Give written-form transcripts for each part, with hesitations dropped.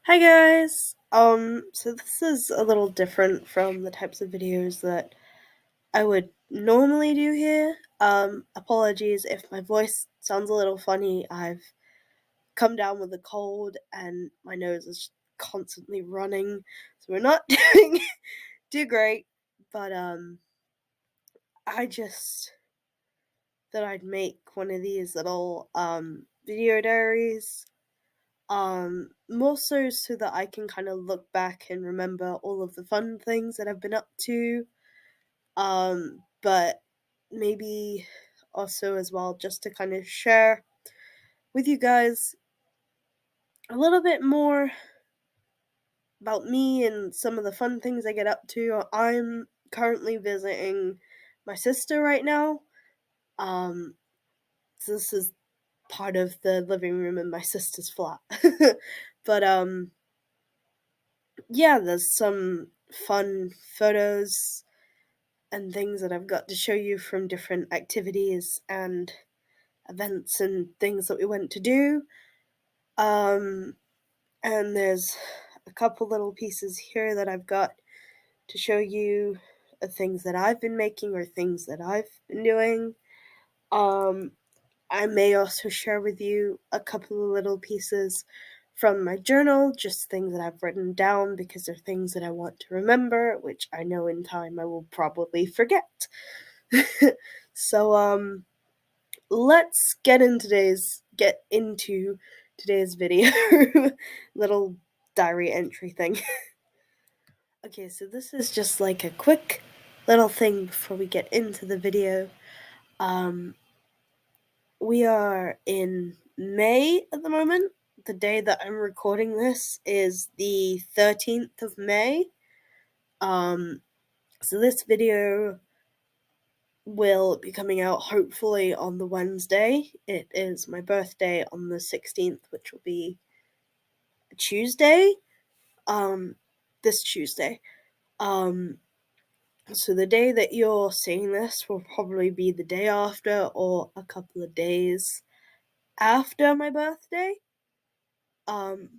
Hi guys. So this is a little different from the types of videos that I would normally do here. Apologies if my voice sounds a little funny. I've come down with a cold and my nose is constantly running, so we're not doing too great. But I just thought I'd make one of these little video diaries. More so that I can kind of look back and remember all of the fun things that I've been up to. But maybe also as well just to kind of share with you guys a little bit more about me and some of the fun things I get up to. I'm currently visiting my sister right now. Um, so this is part of the living room in my sister's flat. But yeah, there's some fun photos and things that I've got to show you from different activities and events and things that we went to do. Um, and there's a couple little pieces here that I've got to show you of things that I've been making or things that I've been doing. Um, I may also share with you a couple of little pieces from my journal, just things that I've written down because they're things that I want to remember, which I know in time I will probably forget. So let's get into today's video little diary entry thing. Okay, so this is just like a quick little thing before we get into the video. Um we are in May at the moment. The day that I'm recording this is the 13th of May. Um so this video will be coming out hopefully on the Wednesday. It is my birthday on the 16th, which will be a Tuesday. Um, this Tuesday. Um, so the day that you're seeing this will probably be the day after or a couple of days after my birthday. Um,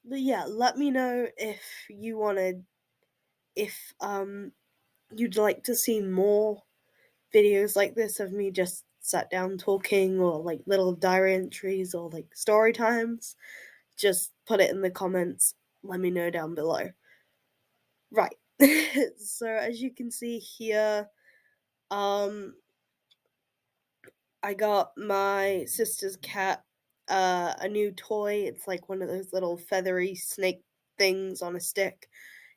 but yeah, let me know if you wanted, if you'd like to see more videos like this of me just sat down talking or like little diary entries or like story times. Just put it in the comments. Let me know down below. Right. So as you can see here, um I got my sister's cat a new toy. It's like one of those little feathery snake things on a stick.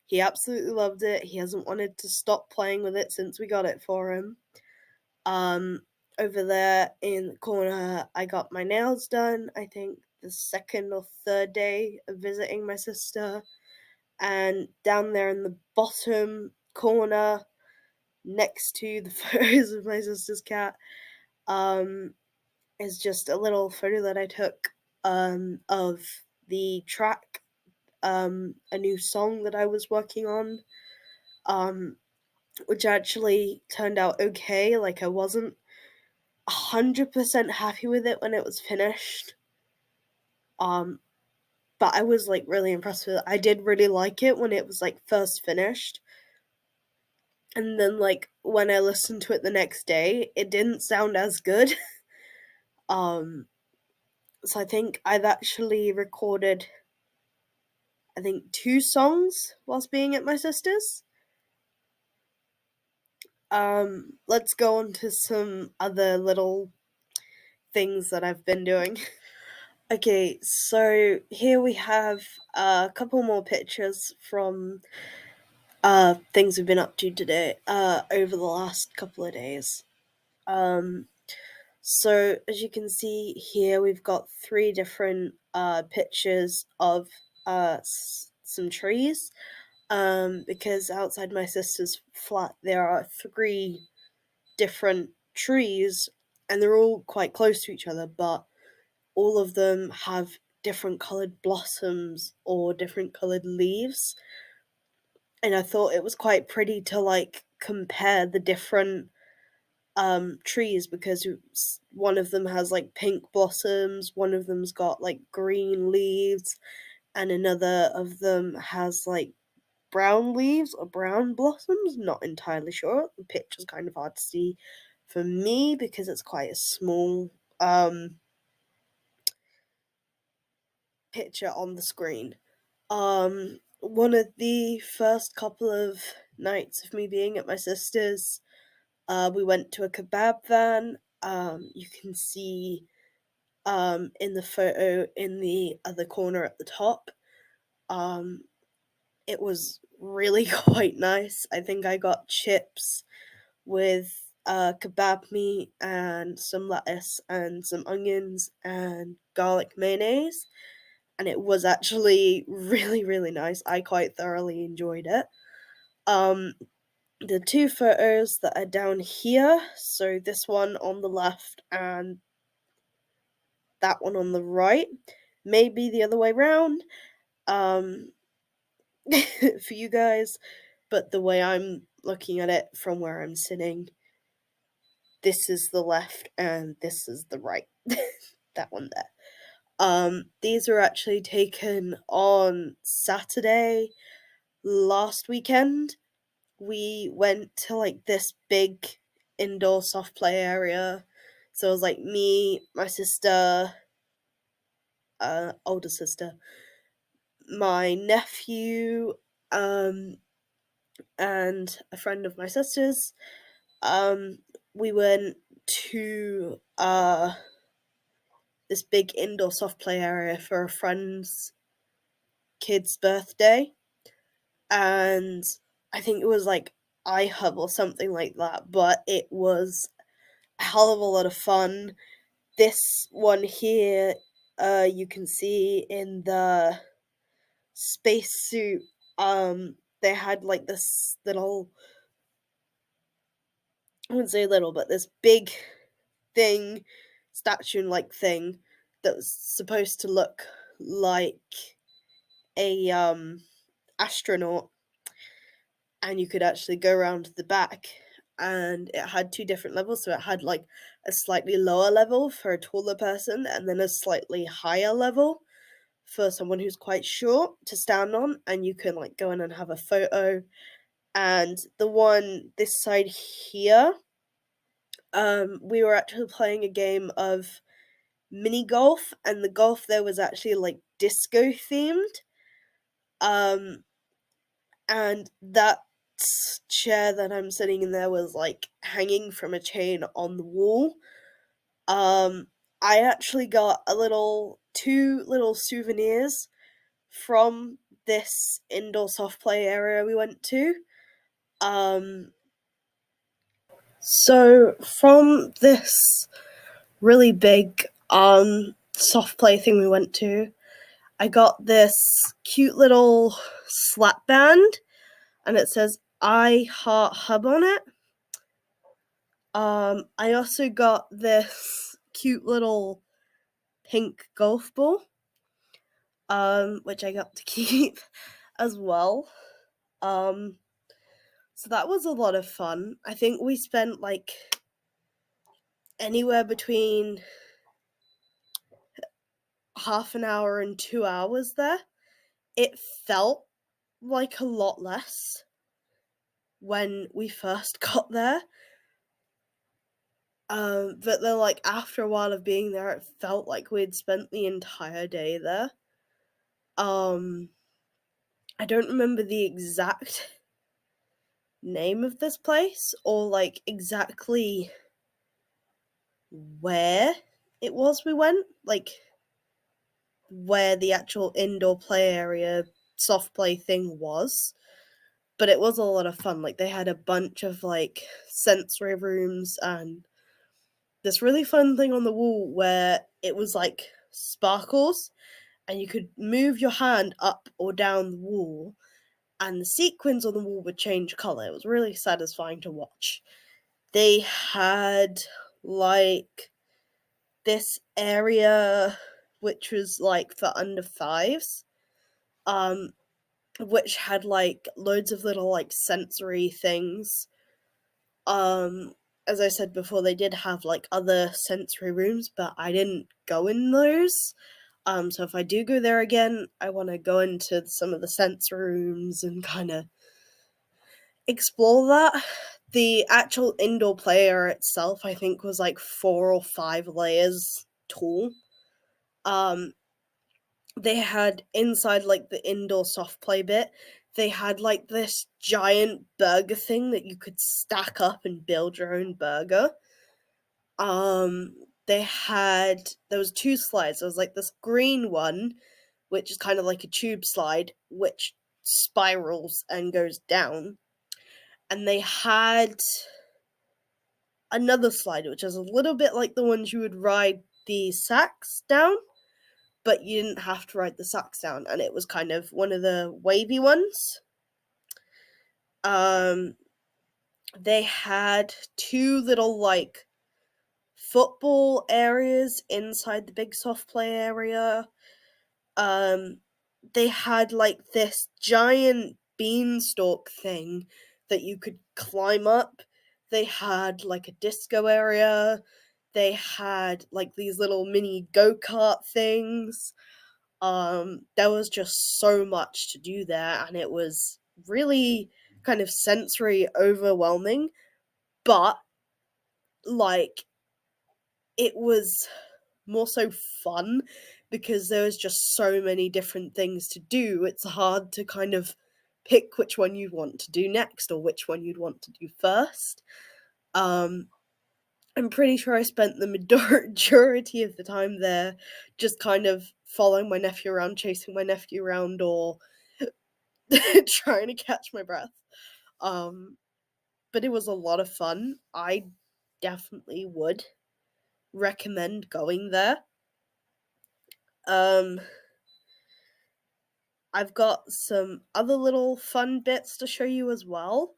He absolutely loved it. He hasn't wanted to stop playing with it since we got it for him. Um, Over there in the corner, I got my nails done. I think the second or third day of visiting my sister. And down there in the bottom corner, next to the photos of my sister's cat, um, is just a little photo that I took of the track, a new song that I was working on, um, which actually turned out okay. Like, I wasn't 100% happy with it when it was finished. Um, but I was like really impressed with it. I did really like it when it was like first finished. And then like when I listened to it the next day, it didn't sound as good. um so I think I've actually recorded I think two songs whilst being at my sister's. Let's go on to some other little things that I've been doing. Okay, so here we have a couple more pictures from things we've been up to today, over the last couple of days. Um, so as you can see here, we've got three different pictures of some trees. Because outside my sister's flat, there are three different trees, and they're all quite close to each other, but all of them have different colored blossoms or different colored leaves. And I thought it was quite pretty to like compare the different trees, because one of them has like pink blossoms, one of them's got like green leaves, and another of them has like brown leaves or brown blossoms. Not entirely sure. The picture's kind of hard to see for me because it's quite a small picture on the screen. One of the first couple of nights of me being at my sister's, we went to a kebab van. You can see in the photo in the other corner at the top. It was really quite nice. I think I got chips with kebab meat and some lettuce and some onions and garlic mayonnaise. And it was actually really, really nice. I quite thoroughly enjoyed it. The two photos that are down here, so this one on the left and that one on the right, maybe the other way around, for you guys, but the way I'm looking at it from where I'm sitting, this is the left and this is the right. That one there. These were actually taken on Saturday last weekend. We went to like this big indoor soft play area. So it was like me, my sister, older sister, my nephew, and a friend of my sister's. We went to this big indoor soft play area for a friend's kid's birthday, and I think it was like iHub or something like that, but it was a hell of a lot of fun. This one here, you can see in the spacesuit, they had like this little, I wouldn't say little, but this big thing, statue-like thing, that was supposed to look like a astronaut, and you could actually go around the back, and it had two different levels. So it had like a slightly lower level for a taller person, and then a slightly higher level for someone who's quite short to stand on, and you can like go in and have a photo. And the one this side here, we were actually playing a game of mini golf, and the golf there was actually like disco themed. And that chair that I'm sitting in there was like hanging from a chain on the wall. I actually got two little souvenirs from this indoor soft play area we went to. So from this really big soft play thing we went to, I got this cute little slap band, and it says I Heart Hub on it. I also got this cute little pink golf ball, which I got to keep as well. So that was a lot of fun. I think we spent like anywhere between half an hour and 2 hours there. It felt like a lot less when we first got there. But then, like, after a while of being there, it felt like we'd spent the entire day there. I don't remember the exact name of this place or, like, exactly where it was we went. Like, where the actual indoor play area, soft play thing was. But it was a lot of fun. Like, they had a bunch of, like, sensory rooms and this really fun thing on the wall where it was, like, sparkles, and you could move your hand up or down the wall, and the sequins on the wall would change colour. It was really satisfying to watch. They had, like, this area which was, like, for under fives, which had, like, loads of little, like, sensory things. as I said before, they did have like other sensory rooms, but I didn't go in those. So if I do go there again, I want to go into some of the sensory rooms and kind of explore that. The actual indoor player itself, I think, was like 4 or 5 layers tall. They had inside like the indoor soft play bit, they had like this giant burger thing that you could stack up and build your own burger. There was 2 slides. There was like this green one, which is kind of like a tube slide, which spirals and goes down. And they had another slide, which is a little bit like the ones you would ride the sacks down, but you didn't have to ride the sacks down, and it was kind of one of the wavy ones. They had 2 little like football areas inside the big soft play area. They had like this giant beanstalk thing that you could climb up. They had like a disco area. They had like these little mini go-kart things. There was just so much to do there, and it was really kind of sensory overwhelming, but like it was more so fun because there was just so many different things to do. It's hard to kind of pick which one you want to do next or which one you'd want to do first. I'm pretty sure I spent the majority of the time there just kind of following my nephew around, chasing my nephew around, or trying to catch my breath. But it was a lot of fun. I definitely would recommend going there. I've got some other little fun bits to show you as well.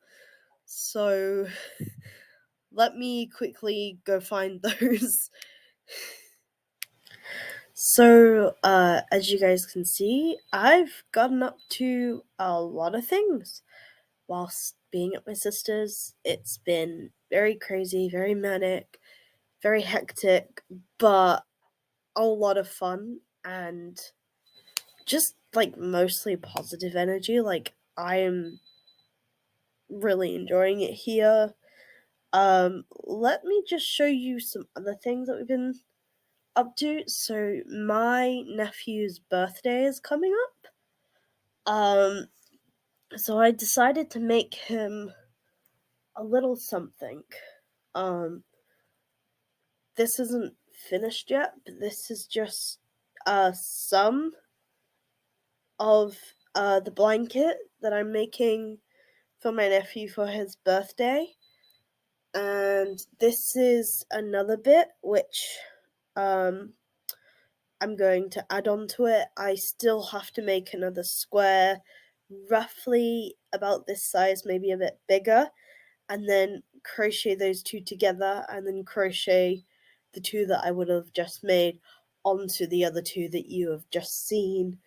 So let me quickly go find those. So, as you guys can see, I've gotten up to a lot of things whilst being at my sister's. It's been very crazy, very manic, very hectic, but a lot of fun and just like mostly positive energy. Like, I am really enjoying it here. Let me just show you some other things that we've been up to. So my nephew's birthday is coming up. So I decided to make him a little something. This isn't finished yet, but this is just some of the blanket that I'm making for my nephew for his birthday. And this is another bit which I'm going to add on to it. I still have to make another square roughly about this size, maybe a bit bigger, and then crochet those 2 together, and then crochet the 2 that I would have just made onto the other 2 that you have just seen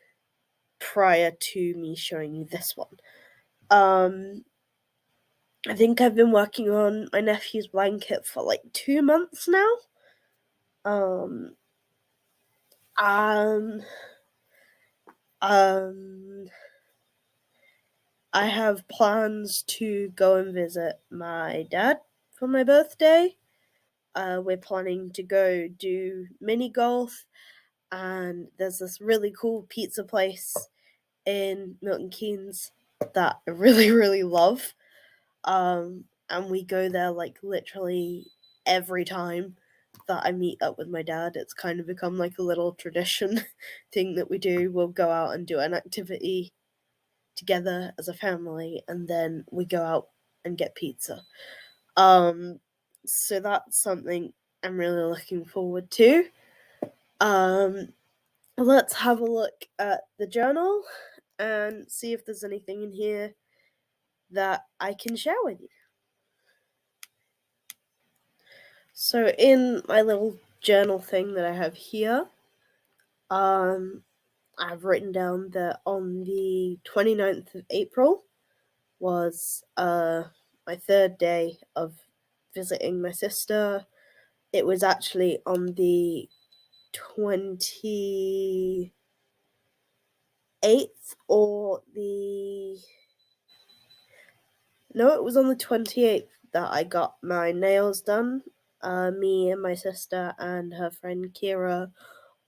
prior to me showing you this one. I think I've been working on my nephew's blanket for like 2 months now. I have plans to go and visit my dad for my birthday. We're planning to go do mini golf, and there's this really cool pizza place in Milton Keynes that I really, really love. And we go there like literally every time that I meet up with my dad. It's kind of become like a little tradition thing that we do. We'll go out and do an activity together as a family, and then we go out and get pizza. So that's something I'm really looking forward to. Let's have a look at the journal and see if there's anything in here that I can share with you. So in my little journal thing that I have here, I've written down that on the 29th of April was my 3rd day of visiting my sister. It was actually on the 28th or the... No, it was on the 28th that I got my nails done. Me and my sister and her friend Kira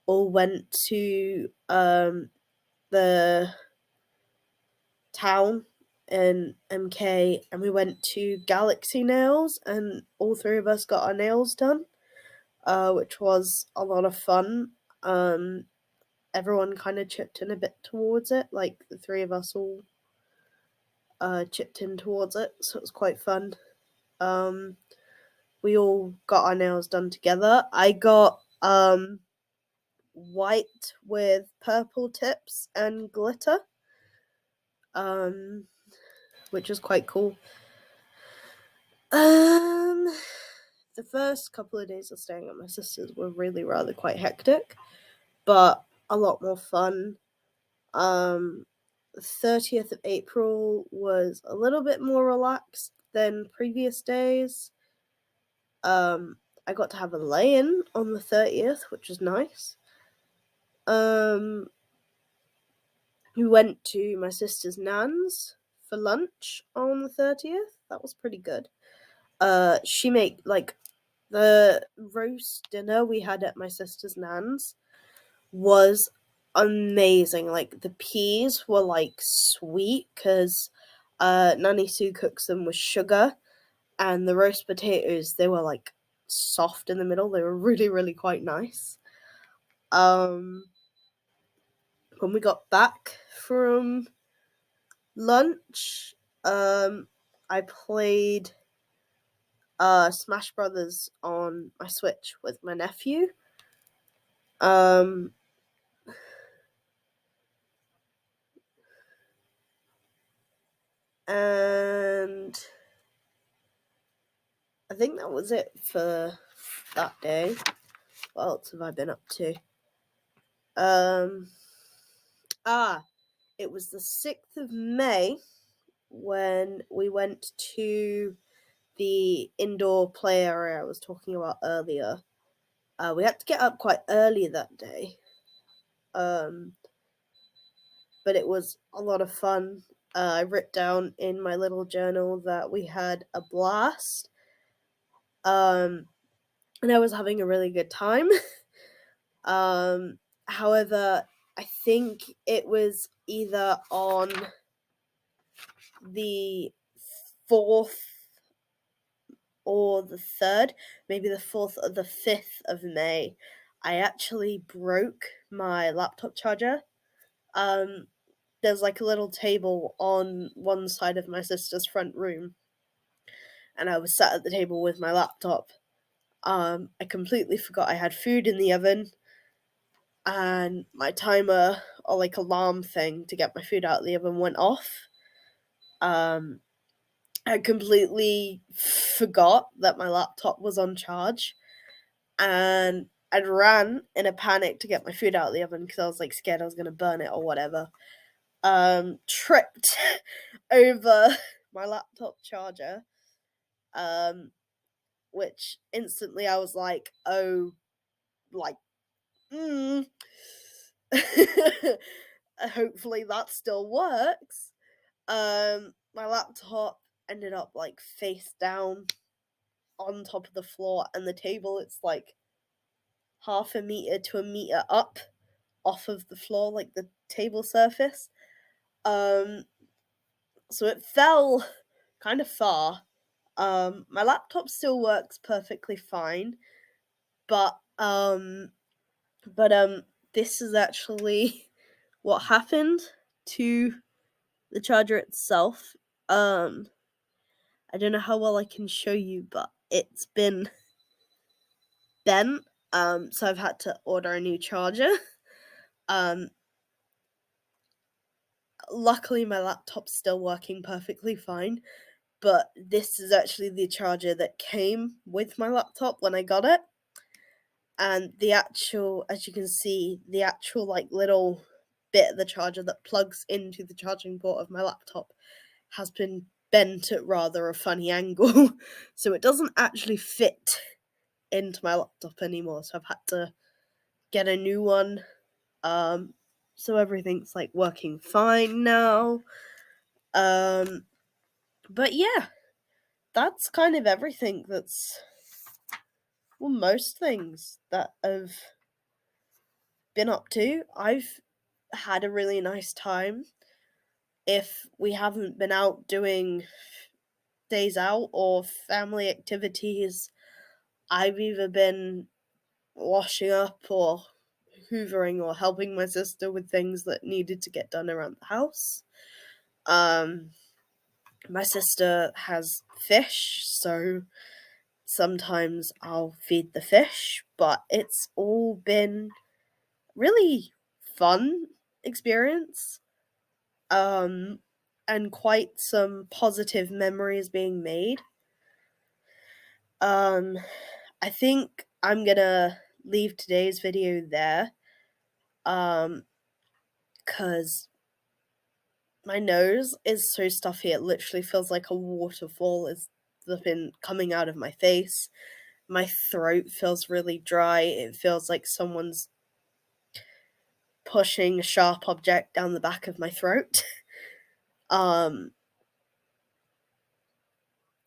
all went to the town in MK, and we went to Galaxy Nails, and all three of us got our nails done, which was a lot of fun. Everyone kind of chipped in a bit towards it, like the three of us all chipped in towards it, so it was quite fun. We all got our nails done together. I got white with purple tips and glitter, which was quite cool. The first couple of days of staying at my sister's were really rather quite hectic, but a lot more fun. 30th of April was a little bit more relaxed than previous days. I got to have a lay-in on the 30th, which was nice. We went to my sister's nan's for lunch on the 30th. That was pretty good. She made, like, the roast dinner we had at my sister's nan's was amazing. Like, the peas were, like, sweet, because Nanny Sue cooks them with sugar, and the roast potatoes, they were, like, soft in the middle. They were really, really quite nice. When we got back from lunch, I played Smash Brothers on my Switch with my nephew. And I think that was it for that day. What else have I been up to? It was the 6th of May when we went to the indoor play area I was talking about earlier. We had to get up quite early that day. But it was a lot of fun. I wrote down in my little journal that we had a blast. And I was having a really good time. However, I think it was either on the 4th or the 3rd, maybe the 4th or the 5th of May, I actually broke my laptop charger. There's like a little table on one side of my sister's front room, and I was sat at the table with my laptop. I completely forgot I had food in the oven, and my timer, or like alarm thing to get my food out of the oven, went off. I completely forgot that my laptop was on charge, and I ran in a panic to get my food out of the oven because I was like scared I was gonna burn it or whatever. Tripped over my laptop charger, which instantly I was like, oh, like, hopefully that still works. My laptop ended up like face down on top of the floor, and the table, it's like half a meter to a meter up off of the floor, like the table surface. So it fell kind of far. My laptop still works perfectly fine, but this is actually what happened to the charger itself. I don't know how well I can show you, but it's been bent. So I've had to order a new charger. Luckily my laptop's still working perfectly fine, but this is actually the charger that came with my laptop when I got it. And the actual, as you can see, the actual like little bit of the charger that plugs into the charging port of my laptop has been bent at rather a funny angle, so it doesn't actually fit into my laptop anymore, so I've had to get a new one. So everything's like working fine now. But yeah, that's kind of everything that's, well, most things that I've been up to. I've had a really nice time. If we haven't been out doing days out or family activities, I've either been washing up or hoovering or helping my sister with things that needed to get done around the house. My sister has fish, so sometimes I'll feed the fish, but it's all been really fun experience. And quite some positive memories being made. I think I'm gonna leave today's video there. Cause my nose is so stuffy it literally feels like a waterfall is been coming out of my face. My throat feels really dry. It feels like someone's pushing a sharp object down the back of my throat.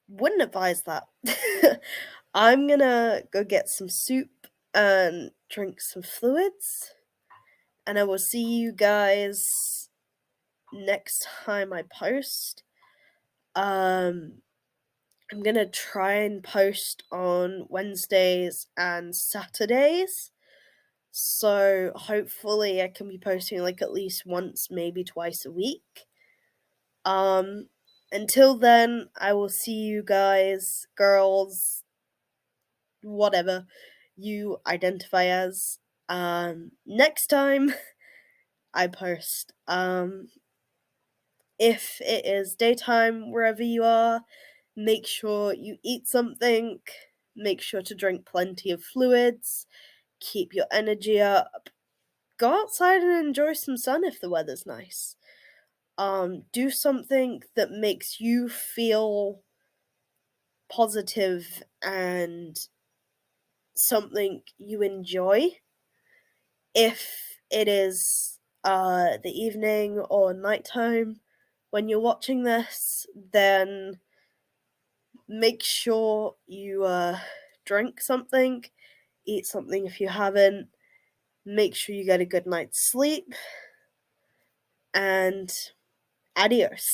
Wouldn't advise that. I'm gonna go get some soup and drink some fluids, and I will see you guys next time I post. I'm gonna try and post on Wednesdays and Saturdays, so hopefully I can be posting like at least once, maybe twice a week. Until then, I will see you guys, girls, whatever you identify as, next time I post. If it is daytime wherever you are, make sure you eat something, make sure to drink plenty of fluids, keep your energy up, go outside and enjoy some sun if the weather's nice. Do something that makes you feel positive and something you enjoy. If it is the evening or nighttime when you're watching this, then make sure you drink something, eat something if you haven't, make sure you get a good night's sleep, and adios.